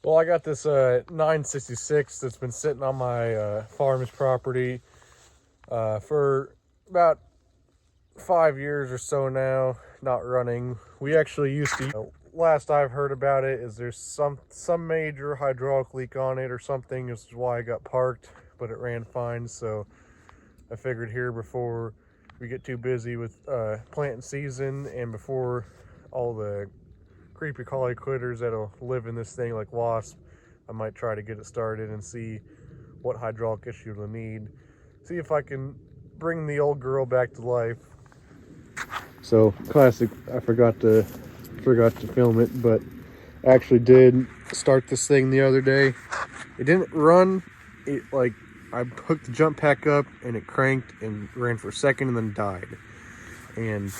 Well, I got this 966 that's been sitting on my farm's property for about 5 years or so now, not running. We actually used to, last I've heard about it is there's some major hydraulic leak on it or something. This is why I got parked, but it ran fine. So I figured here before we get too busy with planting season and before all the creepy crawly critters that'll live in this thing like wasps, I might try to get it started and see what hydraulic issue it'll need. See if I can bring the old girl back to life. So classic, I forgot to film it, but I actually did start this thing the other day. It didn't run. It I hooked the jump pack up and it cranked and ran for a second and then died. And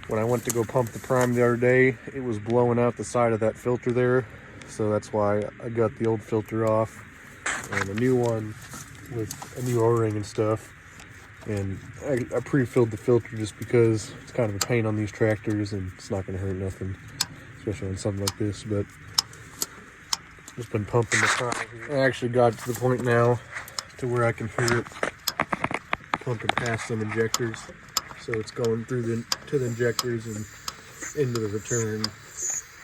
when I went to go pump the prime the other day, it was blowing out the side of that filter there. So that's why I got the old filter off and a new one with a new O-ring and stuff. And I pre-filled the filter just because it's kind of a pain on these tractors and it's not going to hurt nothing, especially on something like this. But just been pumping the prime here. I actually got to the point now to where I can hear it pumping past some injectors. So it's going through to the injectors and into the return.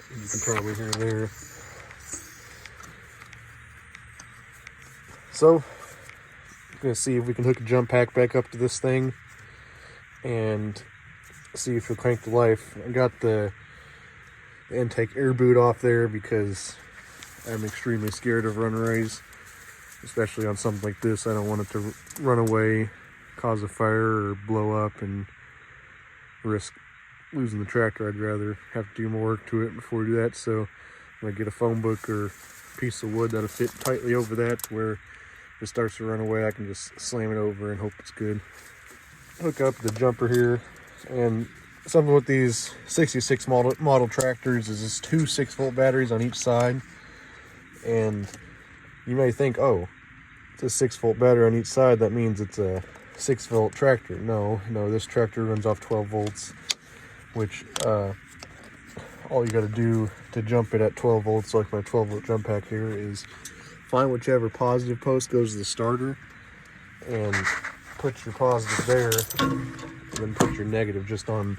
You can probably hear there. So I'm gonna see if we can hook a jump pack back up to this thing and see if it'll crank to life. I got the intake air boot off there because I'm extremely scared of runways, especially on something like this. I don't want it to run away, cause a fire, or blow up and risk losing the tractor. I'd rather have to do more work to it before I do that. So I'm gonna get a phone book or piece of wood that'll fit tightly over that where if it starts to run away, I can just slam it over and hope it's good. Hook up the jumper here, and something with these 66 model tractors is this 2 6-volt batteries on each side. And you may think, oh, it's a 6-volt battery on each side, that means it's a 6-volt tractor. No, this tractor runs off 12 volts, which all you got to do to jump it at 12 volts, like my 12-volt jump pack here, is find whichever positive post goes to the starter and put your positive there, and then put your negative just on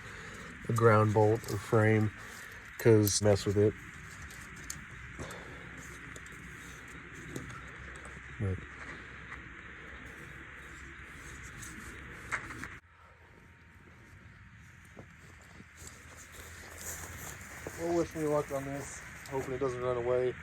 a ground bolt or frame, because mess with it. But well, wish me luck on this. Hoping it doesn't run away.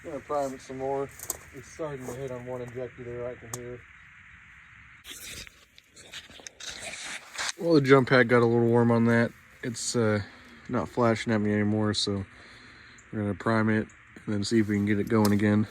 I'm gonna prime it some more. It's starting to hit on one injector there, I can hear. Well, the jump pack got a little warm on that. It's not flashing at me anymore, so we're gonna prime it and then see if we can get it going again.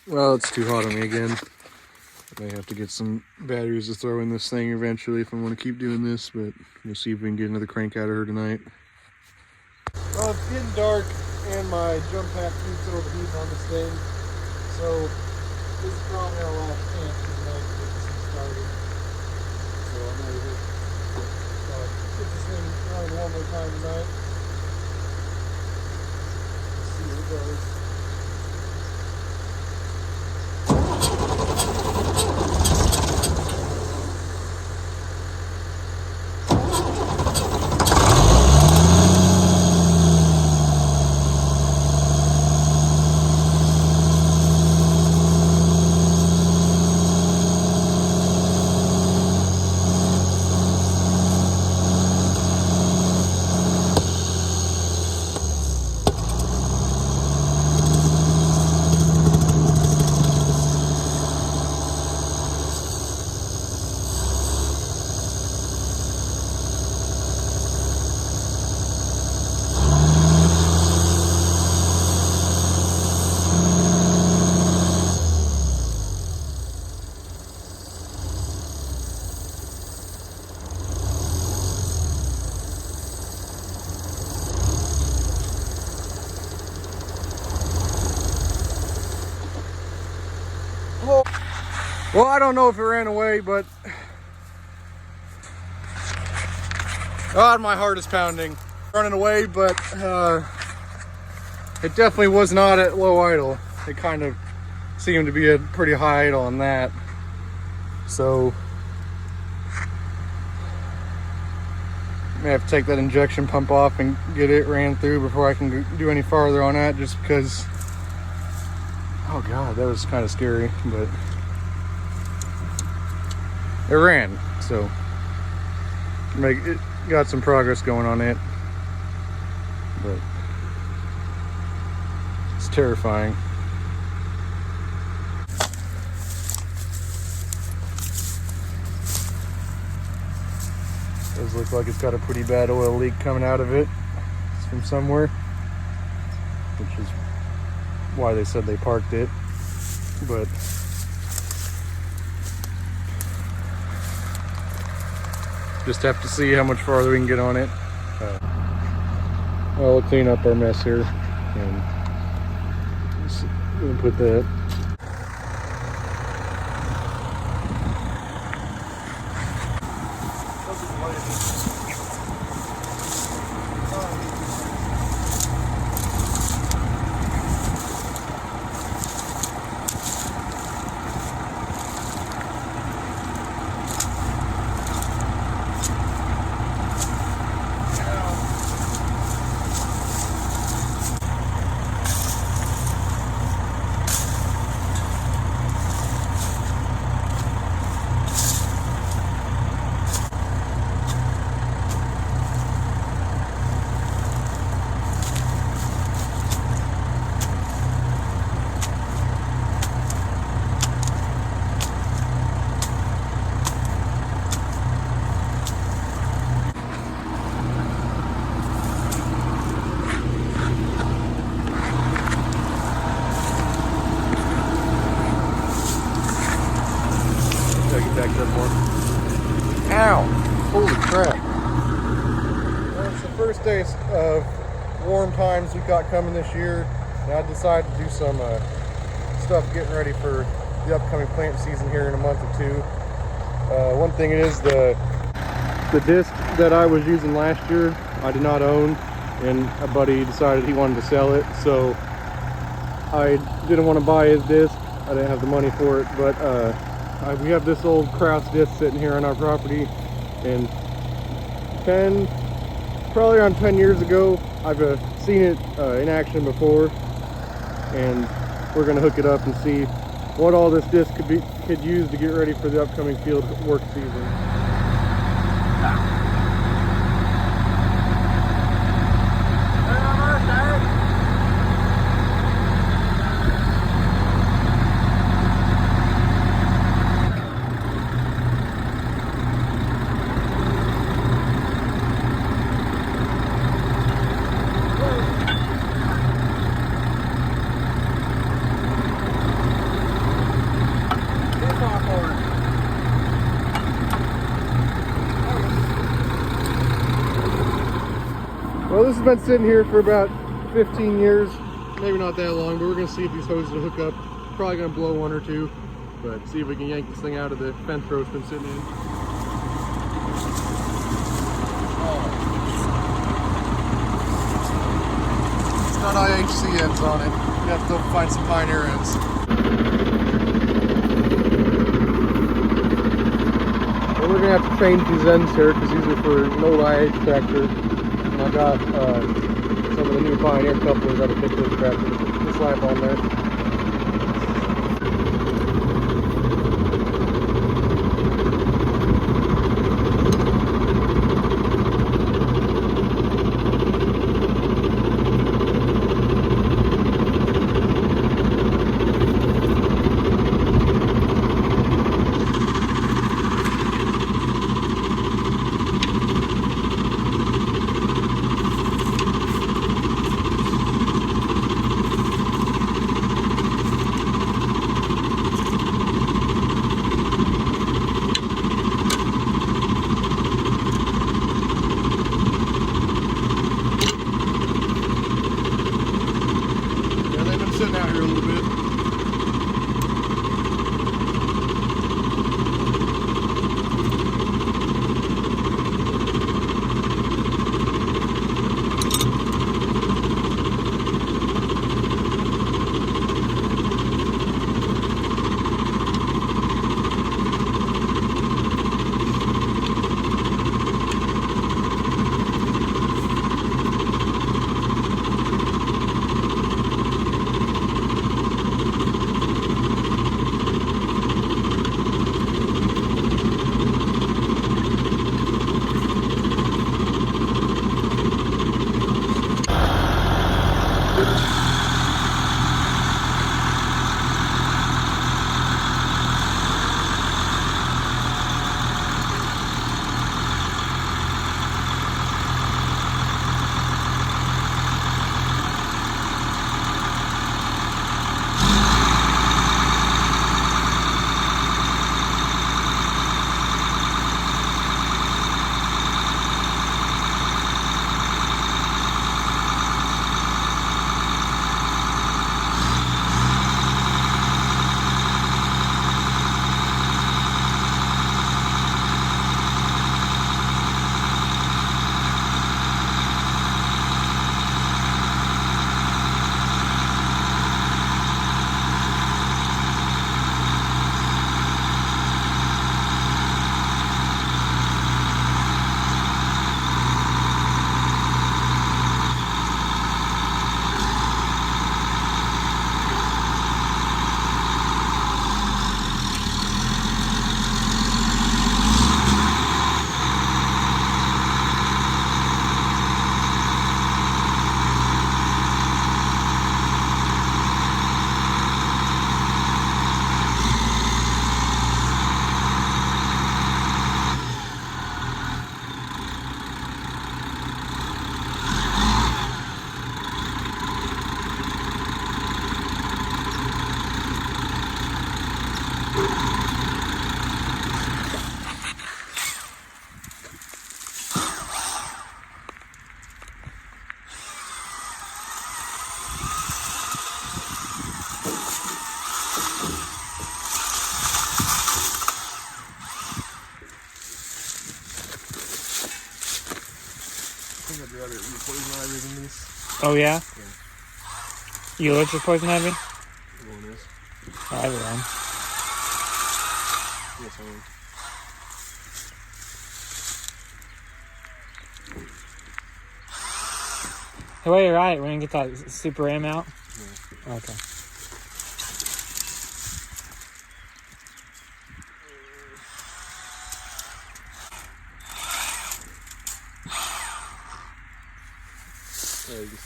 Well, it's too hot on me again. I may have to get some batteries to throw in this thing eventually if I want to keep doing this, but we'll see if we can get another crank out of her tonight. Well, it's getting dark and my jump pack keeps overheating on this thing, so this is probably our last chance for tonight to get this thing started. So I'm ready to get this thing running one more time tonight. Let's see what it does. Well, I don't know if it ran away, but God, my heart is pounding. Running away, but it definitely was not at low idle. It kind of seemed to be a pretty high idle on that. So I may have to take that injection pump off and get it ran through before I can do any farther on that, just because, oh God, that was kind of scary, but it ran, so it got some progress going on it, but it's terrifying. Does look like it's got a pretty bad oil leak coming out of it. It's from somewhere, which is why they said they parked it, but just have to see how much farther we can get on it. Well, we'll clean up our mess here and we'll put that. Backed up more. Ow! Holy crap. Well, it's the first day of warm times we've got coming this year, and I decided to do some stuff getting ready for the upcoming plant season here in a month or two. One thing is the disc that I was using last year I did not own, and a buddy decided he wanted to sell it, so I didn't want to buy his disc. I didn't have the money for it, but we have this old Kraus disc sitting here on our property, and probably around 10 years ago, I've seen it in action before, and we're going to hook it up and see what all this disc could use to get ready for the upcoming field work season. this has been sitting here for about 15 years, maybe not that long, but we're gonna see if these hoses will hook up. Probably gonna blow one or two, but see if we can yank this thing out of the fence row it's been sitting in. It's got IHC ends on it. We have to go find some Pioneer ends. Well, we're gonna have to change these ends here because these are for an old IH tractor. And I got some of the new Pioneer couplers out of fit this tractor. Just slap on there. Sitting out here a little bit. Oh yeah? Yeah. You allergic to poison ivy? One is. Oh, everyone. Yes, I am. Hey, wait, you're right. We're gonna get that super AM out? Yeah. Okay. There you go.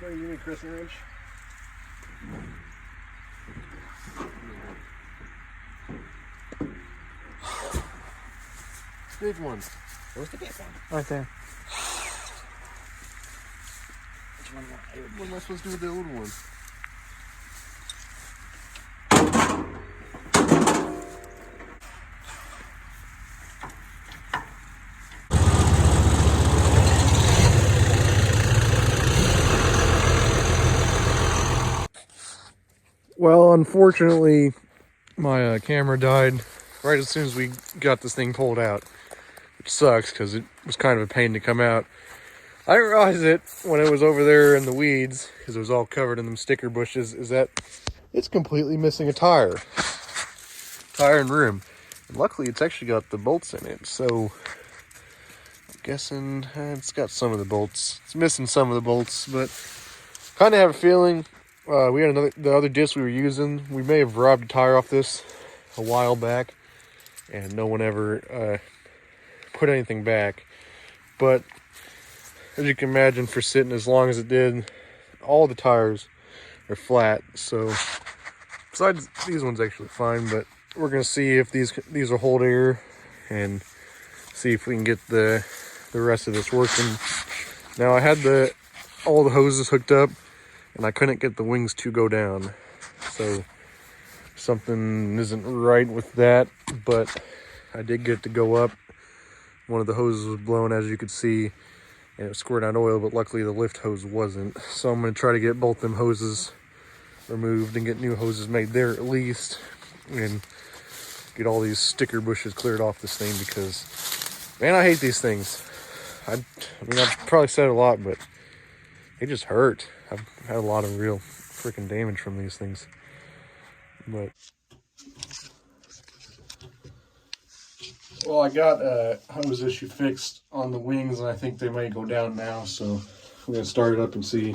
You need Chris and wrench? Big one. Where's the big one? Right there. Which one? What am I supposed to do with the little one? Well, unfortunately, my camera died right as soon as we got this thing pulled out, which sucks because it was kind of a pain to come out. I didn't realize it when it was over there in the weeds, because it was all covered in them sticker bushes, is that it's completely missing a tire and rim. And luckily, it's actually got the bolts in it, so I'm guessing it's got some of the bolts. It's missing some of the bolts, but kind of have a feeling we had the other disc we were using. We may have robbed a tire off this a while back, and no one ever put anything back. But as you can imagine, for sitting as long as it did, all the tires are flat. So besides, these ones actually fine, but we're gonna see if these will hold air and see if we can get the rest of this working. Now, I had all the hoses hooked up, and I couldn't get the wings to go down, so something isn't right with that. But I did get to go up. One of the hoses was blown, as you could see, and it was squirting out oil, but luckily the lift hose wasn't. So I'm going to try to get both them hoses removed and get new hoses made there at least, and get all these sticker bushes cleared off this thing, because, man, I hate these things. I mean, I've probably said it a lot, but they just hurt. I've had a lot of real freaking damage from these things. But well, I got a hose issue fixed on the wings, and I think they may go down now, so I'm gonna start it up and see.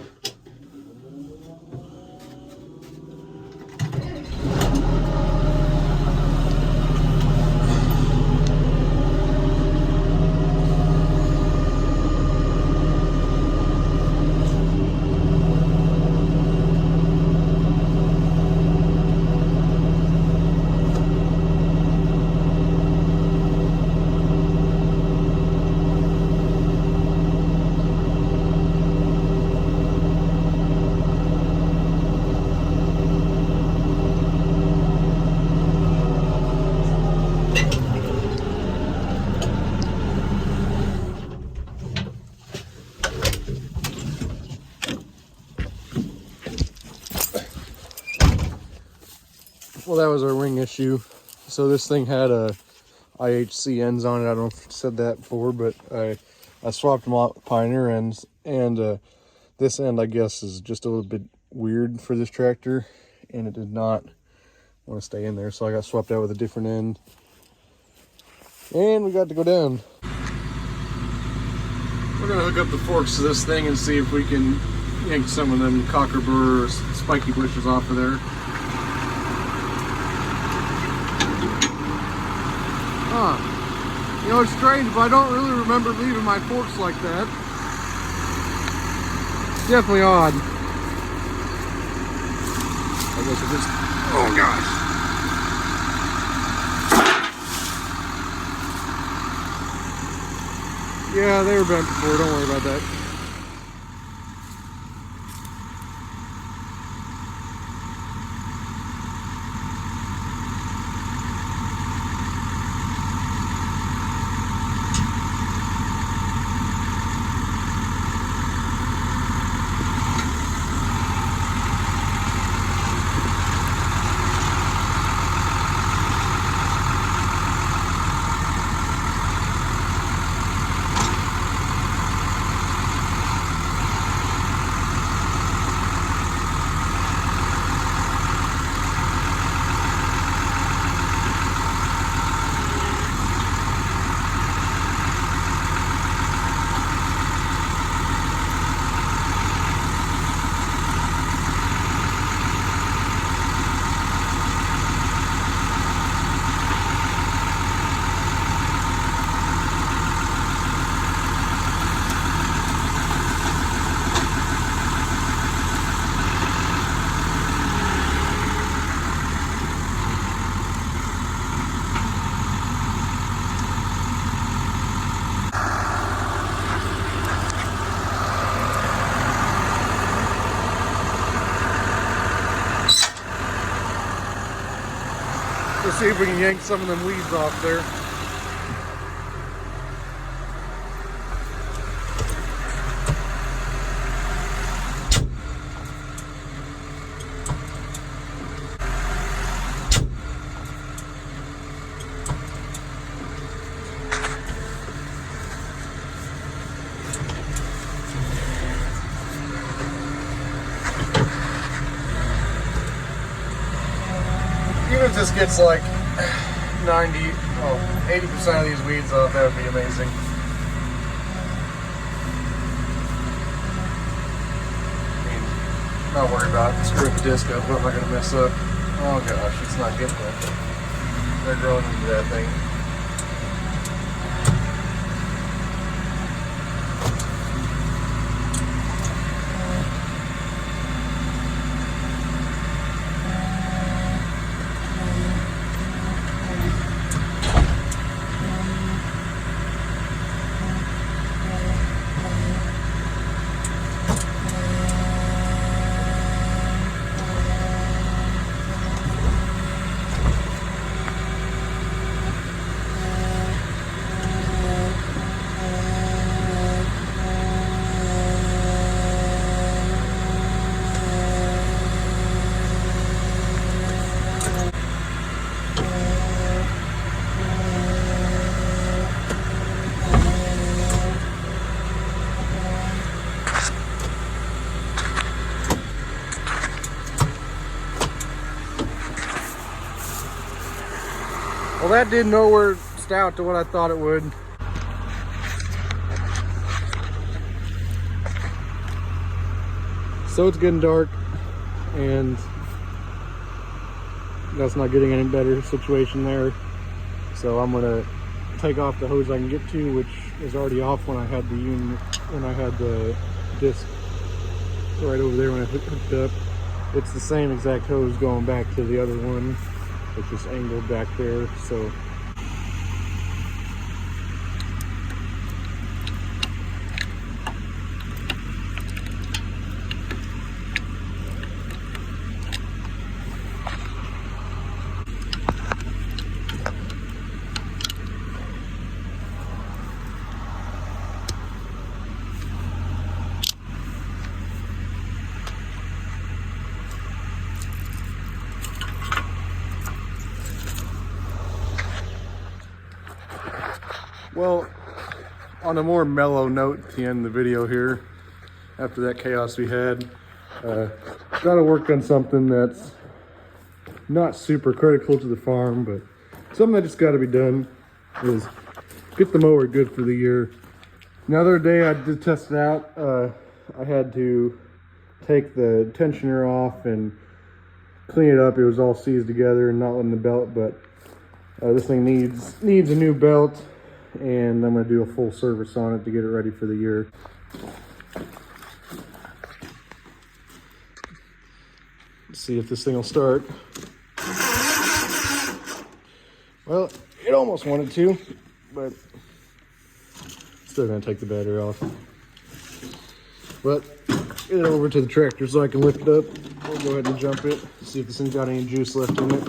Well, that was our wing issue. So this thing had a IHC ends on it. I don't know if I said that before, but I swapped them out Pioneer ends, and this end, I guess, is just a little bit weird for this tractor, and it did not want to stay in there, so I got swapped out with a different end, and we got to go down. We're gonna hook up the forks to this thing and see if we can yank some of them cockerburr or spiky bushes off of there. You know, it's strange, but I don't really remember leaving my forks like that. It's definitely odd. I guess it just... Oh, gosh. Yeah, they were bent before. Don't worry about that. Let's see if we can yank some of them weeds off there. as this gets like 80% of these weeds off, that would be amazing. I mean, not worried about screwing the disc up. What am I going to mess up? Oh gosh, it's not getting it. They're growing into that thing. Well, that did nowhere stout to what I thought it would. So it's getting dark, and that's not getting any better situation there. So I'm gonna take off the hose I can get to, which is already off when I had the unit, when I had the disc right over there when I hooked up. It's the same exact hose going back to the other one. It's just angled back there, so. Well, on a more mellow note to end the video here, after that chaos we had, gotta work on something that's not super critical to the farm, but something that just gotta be done is get the mower good for the year. The other day I did test it out. I had to take the tensioner off and clean it up. It was all seized together and not in the belt, but this thing needs a new belt, and I'm going to do a full service on it to get it ready for the year. Let's see if this thing will start. Well, it almost wanted to, but still going to take the battery off. But get it over to the tractor so I can lift it up. We'll go ahead and jump it, see if this thing's got any juice left in it.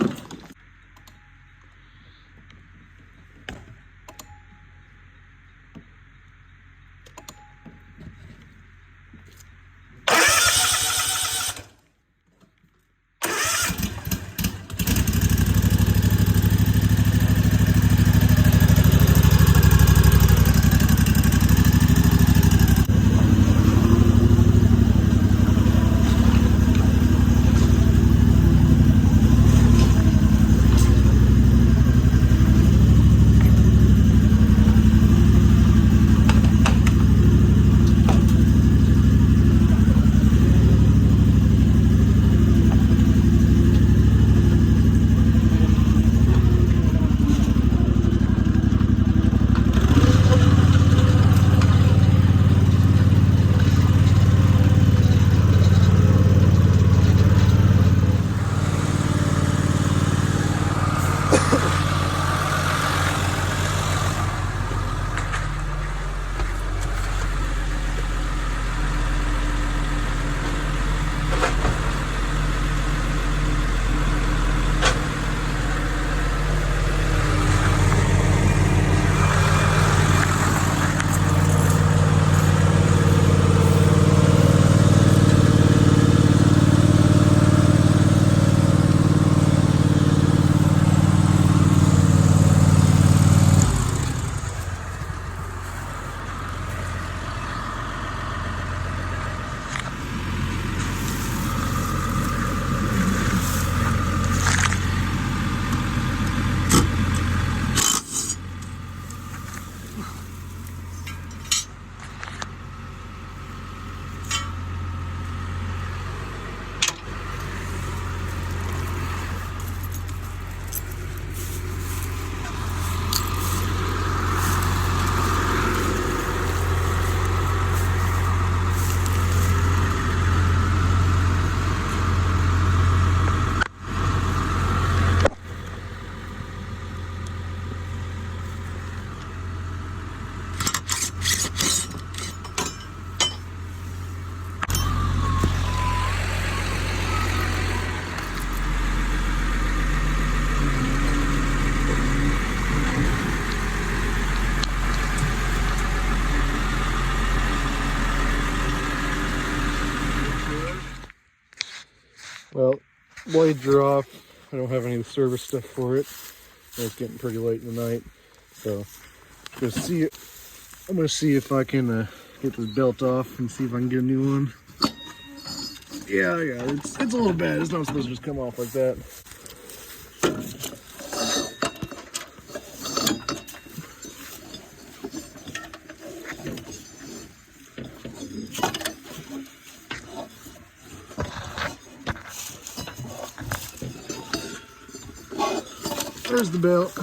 Well, blades are off. I don't have any service stuff for it. It's getting pretty late in the night, so I'm gonna see if I can get this belt off and see if I can get a new one. Yeah, it's a little bad. It's not supposed to just come off like that. There's the belt.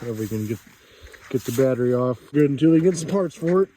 If we can get the battery off good until we get some parts for it.